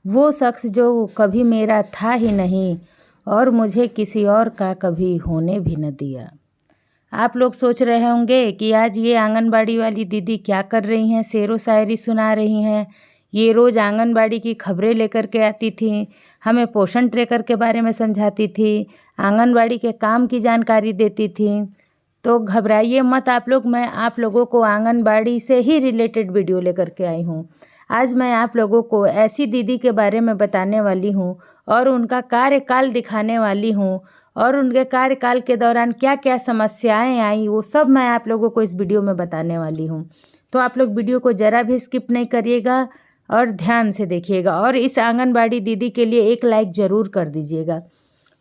वो शख्स जो कभी मेरा था ही नहीं और मुझे किसी और का कभी होने भी न दिया। आप लोग सोच रहे होंगे कि आज ये आंगनबाड़ी वाली दीदी क्या कर रही हैं, शेरो शायरी सुना रही हैं। ये रोज़ आंगनबाड़ी की खबरें लेकर के आती थी, हमें पोषण ट्रैकर के बारे में समझाती थी, आंगनबाड़ी के काम की जानकारी देती थी। तो घबराइए मत आप लोग, मैं आप लोगों को आंगनबाड़ी से ही रिलेटेड वीडियो लेकर के आई हूँ। आज मैं आप लोगों को ऐसी दीदी के बारे में बताने वाली हूँ और उनका कार्यकाल दिखाने वाली हूँ और उनके कार्यकाल के दौरान क्या क्या समस्याएं आई वो सब मैं आप लोगों को इस वीडियो में बताने वाली हूँ। तो आप लोग वीडियो को ज़रा भी स्किप नहीं करिएगा और ध्यान से देखिएगा और इस आंगनबाड़ी दीदी के लिए एक लाइक ज़रूर कर दीजिएगा।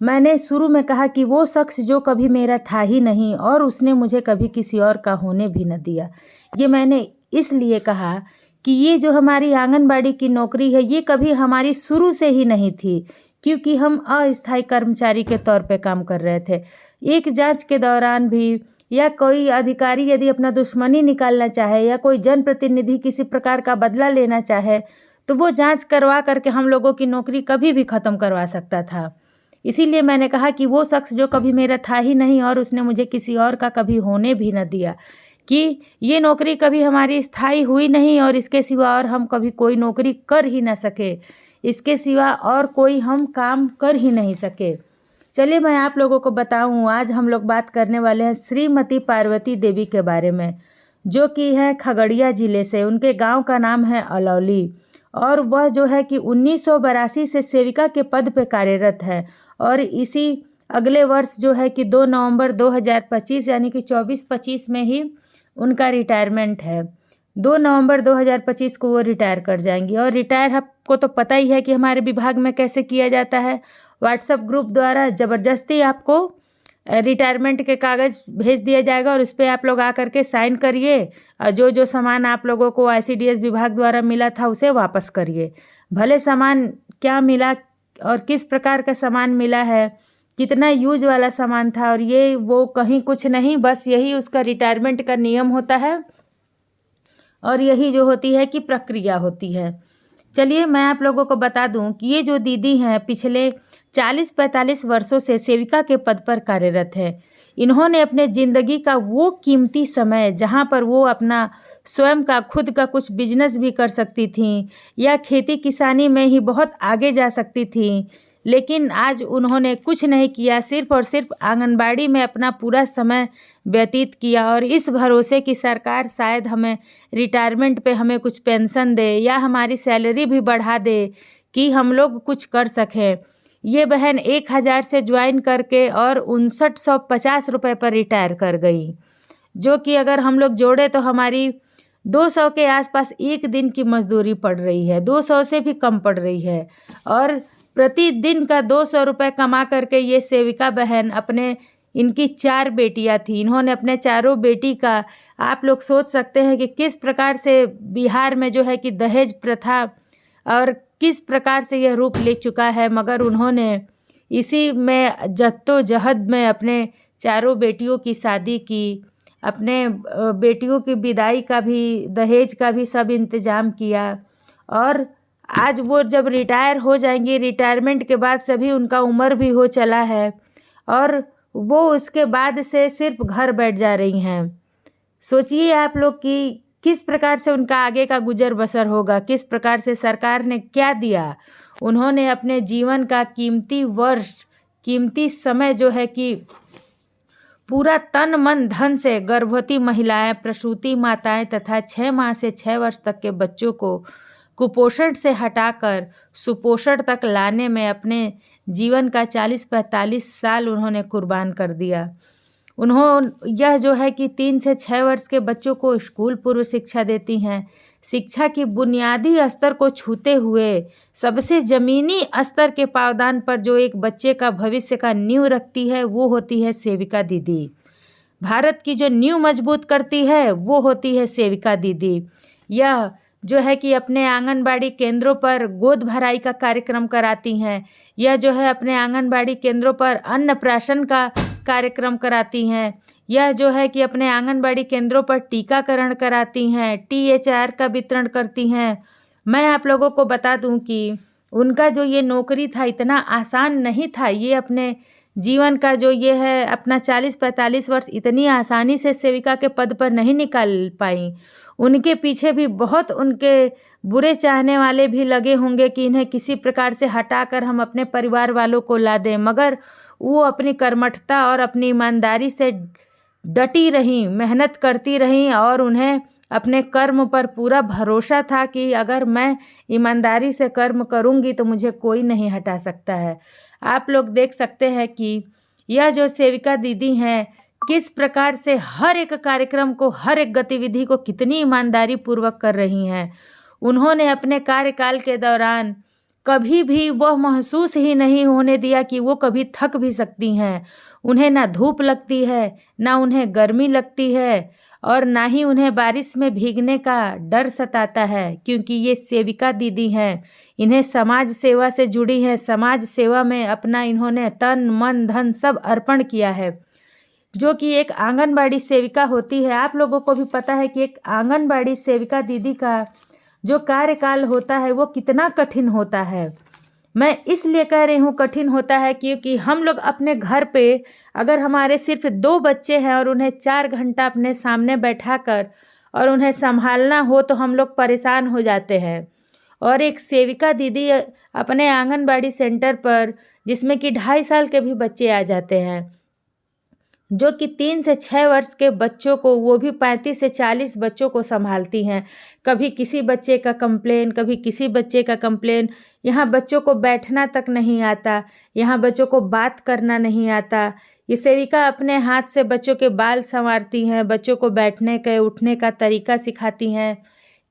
मैंने शुरू में कहा कि वो शख्स जो कभी मेरा था ही नहीं और उसने मुझे कभी किसी और का होने भी न दिया। ये मैंने इसलिए कहा कि ये जो हमारी आंगनबाड़ी की नौकरी है ये कभी हमारी शुरू से ही नहीं थी, क्योंकि हम अस्थायी कर्मचारी के तौर पे काम कर रहे थे। एक जांच के दौरान भी या कोई अधिकारी यदि अपना दुश्मनी निकालना चाहे या कोई जनप्रतिनिधि किसी प्रकार का बदला लेना चाहे तो वो जांच करवा करके हम लोगों की नौकरी कभी भी ख़त्म करवा सकता था। इसीलिए मैंने कहा कि वो शख्स जो कभी मेरा था ही नहीं और उसने मुझे किसी और का कभी होने भी न दिया, कि ये नौकरी कभी हमारी स्थायी हुई नहीं और इसके सिवा और हम कभी कोई नौकरी कर ही न सके, इसके सिवा और कोई हम काम कर ही नहीं सके। चलिए मैं आप लोगों को बताऊं, आज हम लोग बात करने वाले हैं श्रीमती पार्वती देवी के बारे में, जो कि हैं खगड़िया ज़िले से। उनके गांव का नाम है अलौली और वह जो है कि 1982 से सेविका के पद पे कार्यरत है और इसी अगले वर्ष जो है कि 2 नवंबर 2025 यानी कि 24-25 में ही उनका रिटायरमेंट है। 2 नवंबर 2025 को वो रिटायर कर जाएंगी और रिटायर आपको तो पता ही है कि हमारे विभाग में कैसे किया जाता है। व्हाट्सएप ग्रुप द्वारा ज़बरदस्ती आपको रिटायरमेंट के कागज़ भेज दिया जाएगा और उस पर आप लोग आकर के साइन करिए और जो जो सामान आप लोगों को ICDS विभाग द्वारा मिला था उसे वापस करिए। भले सामान क्या मिला और किस प्रकार का सामान मिला है, कितना यूज वाला सामान था और ये वो कहीं कुछ नहीं, बस यही उसका रिटायरमेंट का नियम होता है और यही जो होती है कि प्रक्रिया होती है। चलिए मैं आप लोगों को बता दूं कि ये जो दीदी हैं पिछले 40-45 वर्षों से सेविका के पद पर कार्यरत है। इन्होंने अपने ज़िंदगी का वो कीमती समय जहां पर वो अपना स्वयं का खुद का कुछ बिजनेस भी कर सकती थीं या खेती किसानी में ही बहुत आगे जा सकती थीं, लेकिन आज उन्होंने कुछ नहीं किया, सिर्फ और सिर्फ आंगनबाड़ी में अपना पूरा समय व्यतीत किया और इस भरोसे कि सरकार शायद हमें रिटायरमेंट पे हमें कुछ पेंशन दे या हमारी सैलरी भी बढ़ा दे कि हम लोग कुछ कर सकें। ये बहन 1000 से ज्वाइन करके और 5950 रुपये पर रिटायर कर गई, जो कि अगर हम लोग जोड़े तो हमारी 200 के आसपास एक दिन की मजदूरी पड़ रही है, 200 से भी कम पड़ रही है। और प्रतिदिन का 200 रुपये कमा करके ये सेविका बहन अपने, इनकी 4 बेटियां थी, इन्होंने अपने चारों बेटी का, आप लोग सोच सकते हैं कि किस प्रकार से बिहार में जो है कि दहेज प्रथा और किस प्रकार से यह रूप ले चुका है, मगर उन्होंने इसी में जद्दोजहद में अपने चारों बेटियों की शादी की, अपने बेटियों की विदाई का भी, दहेज का भी सब इंतज़ाम किया और आज वो जब रिटायर हो जाएंगी, रिटायरमेंट के बाद सभी उनका उम्र भी हो चला है और वो उसके बाद से सिर्फ घर बैठ जा रही हैं। सोचिए आप लोग कि किस प्रकार से उनका आगे का गुजर बसर होगा, किस प्रकार से सरकार ने क्या दिया। उन्होंने अपने जीवन का कीमती वर्ष, कीमती समय जो है कि पूरा तन मन धन से गर्भवती महिलाएं, प्रसूति माताएं तथा 6 माह से 6 वर्ष तक के बच्चों को कुपोषण से हटाकर सुपोषण तक लाने में अपने जीवन का 40-45 साल उन्होंने कुर्बान कर दिया। यह जो है कि 3 से 6 वर्ष के बच्चों को स्कूल पूर्व शिक्षा देती हैं। शिक्षा की बुनियादी स्तर को छूते हुए सबसे ज़मीनी स्तर के पावदान पर जो एक बच्चे का भविष्य का नींव रखती है वो होती है सेविका दीदी। भारत की जो नींव मजबूत करती है वो होती है सेविका दीदी। यह जो है कि अपने आंगनबाड़ी केंद्रों पर गोद भराई का कार्यक्रम कराती हैं, यह जो है अपने आंगनबाड़ी केंद्रों पर अन्नप्राशन का कार्यक्रम कराती हैं, यह जो है कि अपने आंगनबाड़ी केंद्रों पर टीकाकरण कराती हैं, THR का वितरण करती हैं। मैं आप लोगों को बता दूं कि उनका जो ये नौकरी था इतना आसान नहीं था। ये अपने जीवन का जो ये है अपना 40-45 वर्ष इतनी आसानी से सेविका के पद पर नहीं निकाल पाई। उनके पीछे भी बहुत उनके बुरे चाहने वाले भी लगे होंगे कि इन्हें किसी प्रकार से हटाकर हम अपने परिवार वालों को ला दें, मगर वो अपनी कर्मठता और अपनी ईमानदारी से डटी रहीं, मेहनत करती रहीं और उन्हें अपने कर्म पर पूरा भरोसा था कि अगर मैं ईमानदारी से कर्म करूंगी तो मुझे कोई नहीं हटा सकता है। आप लोग देख सकते हैं कि यह जो सेविका दीदी हैं किस प्रकार से हर एक कार्यक्रम को, हर एक गतिविधि को कितनी ईमानदारी पूर्वक कर रही हैं। उन्होंने अपने कार्यकाल के दौरान कभी भी वह महसूस ही नहीं होने दिया कि वो कभी थक भी सकती हैं। उन्हें ना धूप लगती है, ना उन्हें गर्मी लगती है और ना ही उन्हें बारिश में भीगने का डर सताता है, क्योंकि ये सेविका दीदी हैं। इन्हें समाज सेवा से जुड़ी हैं। समाज सेवा में अपना इन्होंने तन मन धन सब अर्पण किया है। जो कि एक आंगनबाड़ी सेविका होती है, आप लोगों को भी पता है कि एक आंगनबाड़ी सेविका दीदी का जो कार्यकाल होता है वो कितना कठिन होता है। मैं इसलिए कह रही हूँ कठिन होता है क्योंकि हम लोग अपने घर पे अगर हमारे सिर्फ 2 बच्चे हैं और उन्हें 4 घंटा अपने सामने बैठाकर और उन्हें संभालना हो तो हम लोग परेशान हो जाते हैं। और एक सेविका दीदी अपने आंगनबाड़ी सेंटर पर, जिसमें कि 2.5 साल के भी बच्चे आ जाते हैं, जो कि 3 से 6 वर्ष के बच्चों को, वो भी 35 से 40 बच्चों को संभालती हैं। कभी किसी बच्चे का कंप्लेन, कभी किसी बच्चे का कंप्लेन। यहाँ बच्चों को बैठना तक नहीं आता, यहाँ बच्चों को बात करना नहीं आता। ये सेविका अपने हाथ से बच्चों के बाल संवारती हैं, बच्चों को बैठने के उठने का तरीका सिखाती हैं,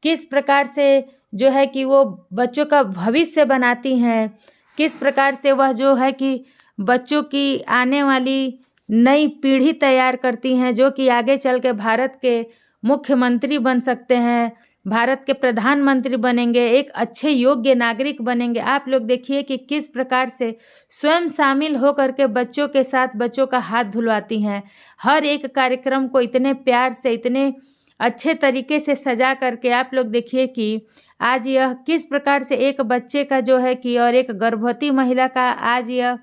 किस प्रकार से जो है कि वो बच्चों का भविष्य बनाती हैं, किस प्रकार से वह जो है कि बच्चों की आने वाली नई पीढ़ी तैयार करती हैं, जो कि आगे चल के भारत के मुख्यमंत्री बन सकते हैं, भारत के प्रधानमंत्री बनेंगे, एक अच्छे योग्य नागरिक बनेंगे। आप लोग देखिए कि किस प्रकार से स्वयं शामिल होकर के बच्चों के साथ बच्चों का हाथ धुलवाती हैं। हर एक कार्यक्रम को इतने प्यार से, इतने अच्छे तरीके से सजा करके आप लोग देखिए कि आज यह किस प्रकार से एक बच्चे का जो है कि और एक गर्भवती महिला का आज यह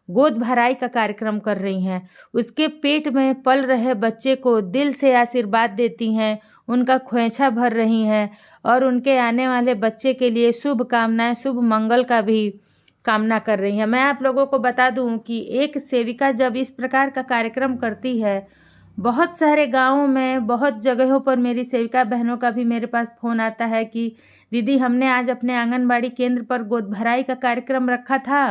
गोद भराई का कार्यक्रम कर रही हैं। उसके पेट में पल रहे बच्चे को दिल से आशीर्वाद देती हैं, उनका खोइछा भर रही हैं और उनके आने वाले बच्चे के लिए शुभ कामनाएं, शुभ मंगल का भी कामना कर रही हैं। मैं आप लोगों को बता दूं कि एक सेविका जब इस प्रकार का कार्यक्रम करती है, बहुत सारे गाँवों में, बहुत जगहों पर मेरी सेविका बहनों का भी मेरे पास फ़ोन आता है कि दीदी हमने आज अपने आंगनबाड़ी केंद्र पर गोद भराई का कार्यक्रम रखा था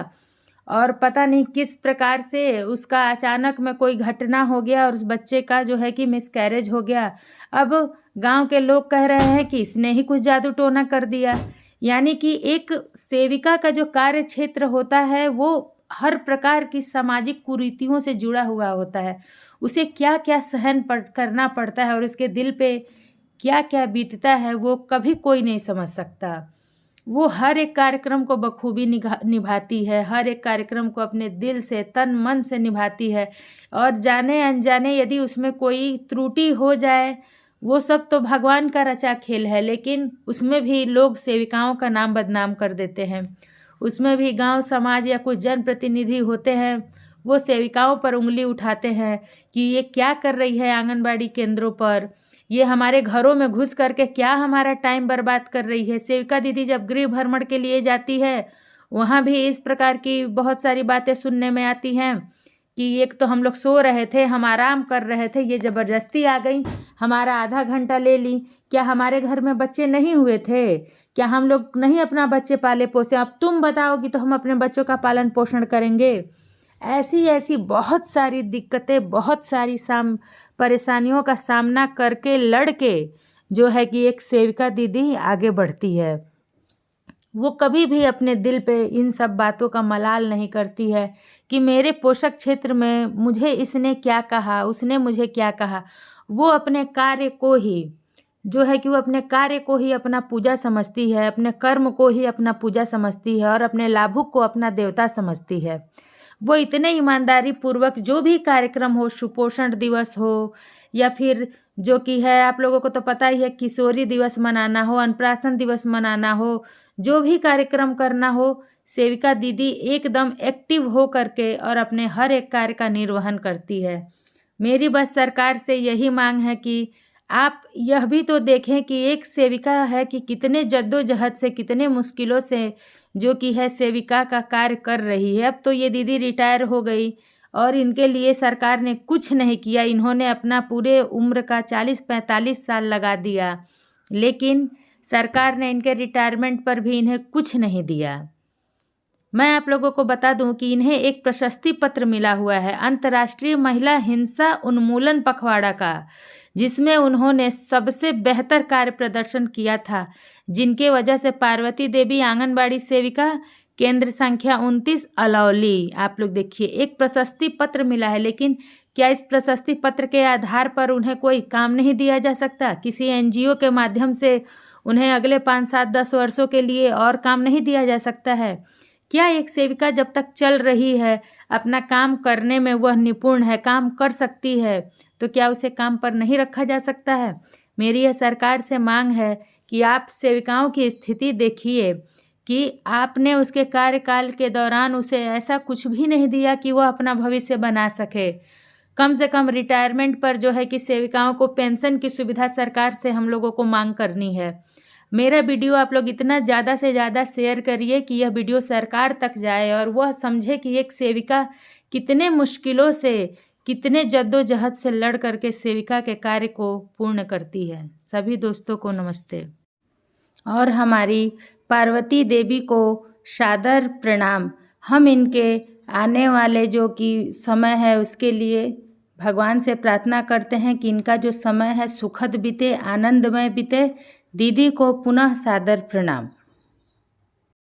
और पता नहीं किस प्रकार से उसका अचानक में कोई घटना हो गया और उस बच्चे का जो है कि मिसकैरेज हो गया। अब गांव के लोग कह रहे हैं कि इसने ही कुछ जादू टोना कर दिया। यानी कि एक सेविका का जो कार्य क्षेत्र होता है वो हर प्रकार की सामाजिक कुरीतियों से जुड़ा हुआ होता है। उसे क्या क्या सहन करना पड़ता है और उसके दिल पे क्या क्या बीतता है वो कभी कोई नहीं समझ सकता। वो हर एक कार्यक्रम को बखूबी निभाती है, हर एक कार्यक्रम को अपने दिल से, तन मन से निभाती है और जाने अनजाने यदि उसमें कोई त्रुटि हो जाए, वो सब तो भगवान का रचा खेल है, लेकिन उसमें भी लोग सेविकाओं का नाम बदनाम कर देते हैं। उसमें भी गांव समाज या कुछ जनप्रतिनिधि होते हैं, वो सेविकाओं पर उंगली उठाते हैं कि ये क्या कर रही है आंगनबाड़ी केंद्रों पर, ये हमारे घरों में घुस करके क्या हमारा टाइम बर्बाद कर रही है। सेविका दीदी जब गृह भ्रमण के लिए जाती है वहाँ भी इस प्रकार की बहुत सारी बातें सुनने में आती हैं कि एक तो हम लोग सो रहे थे, हम आराम कर रहे थे, ये ज़बरदस्ती आ गई, हमारा आधा घंटा ले ली। क्या हमारे घर में बच्चे नहीं हुए थे? क्या हम लोग नहीं अपना बच्चे पाले पोसे? अब तुम बताओगी तो हम अपने बच्चों का पालन पोषण करेंगे। ऐसी ऐसी बहुत सारी दिक्कतें, बहुत सारी परेशानियों का सामना करके लड़ के जो है कि एक सेविका दीदी आगे बढ़ती है। वो कभी भी अपने दिल पे इन सब बातों का मलाल नहीं करती है कि मेरे पोषक क्षेत्र में मुझे इसने क्या कहा, उसने मुझे क्या कहा। वो अपने कार्य को ही जो है कि वो अपने कार्य को ही अपना पूजा समझती है, अपने कर्म को ही अपना पूजा समझती है और अपने लाभुक को अपना देवता समझती है। वो इतने ईमानदारी पूर्वक जो भी कार्यक्रम हो, सुपोषण दिवस हो या फिर जो कि है आप लोगों को तो पता ही है किशोरी दिवस मनाना हो, अनप्राशन दिवस मनाना हो, जो भी कार्यक्रम करना हो, सेविका दीदी एकदम एक्टिव हो करके और अपने हर एक कार्य का निर्वहन करती है। मेरी बस सरकार से यही मांग है कि आप यह भी तो देखें कि एक सेविका है कि कितने जद्दोजहद से, कितने मुश्किलों से जो कि है सेविका का कार्य कर रही है। अब तो ये दीदी रिटायर हो गई और इनके लिए सरकार ने कुछ नहीं किया। इन्होंने अपना पूरे उम्र का 40-45 साल लगा दिया, लेकिन सरकार ने इनके रिटायरमेंट पर भी इन्हें कुछ नहीं दिया। मैं आप लोगों को बता दूं कि इन्हें एक प्रशस्ति पत्र मिला हुआ है अंतर्राष्ट्रीय महिला हिंसा उन्मूलन पखवाड़ा का, जिसमें उन्होंने सबसे बेहतर कार्य प्रदर्शन किया था, जिनके वजह से पार्वती देवी आंगनबाड़ी सेविका केंद्र संख्या 29 अलौली, आप लोग देखिए, एक प्रशस्ति पत्र मिला है। लेकिन क्या इस प्रशस्ति पत्र के आधार पर उन्हें कोई काम नहीं दिया जा सकता? किसी एनजीओ के माध्यम से उन्हें अगले 5, 7, 10 वर्षों के लिए और काम नहीं दिया जा सकता है? क्या एक सेविका जब तक चल रही है, अपना काम करने में वह निपुण है, काम कर सकती है, तो क्या उसे काम पर नहीं रखा जा सकता है? मेरी यह सरकार से मांग है कि आप सेविकाओं की स्थिति देखिए कि आपने उसके कार्यकाल के दौरान उसे ऐसा कुछ भी नहीं दिया कि वह अपना भविष्य बना सके। कम से कम रिटायरमेंट पर जो है कि सेविकाओं को पेंशन की सुविधा सरकार से हम लोगों को मांग करनी है। मेरा वीडियो आप लोग इतना ज़्यादा से ज़्यादा शेयर करिए कि यह वीडियो सरकार तक जाए और वह समझे कि एक सेविका कितने मुश्किलों से, कितने जद्दोजहद से लड़ करके सेविका के कार्य को पूर्ण करती है। सभी दोस्तों को नमस्ते और हमारी पार्वती देवी को सादर प्रणाम। हम इनके आने वाले जो कि समय है उसके लिए भगवान से प्रार्थना करते हैं कि इनका जो समय है सुखद बीते, आनंदमय बीते। दीदी को पुनः सादर प्रणाम।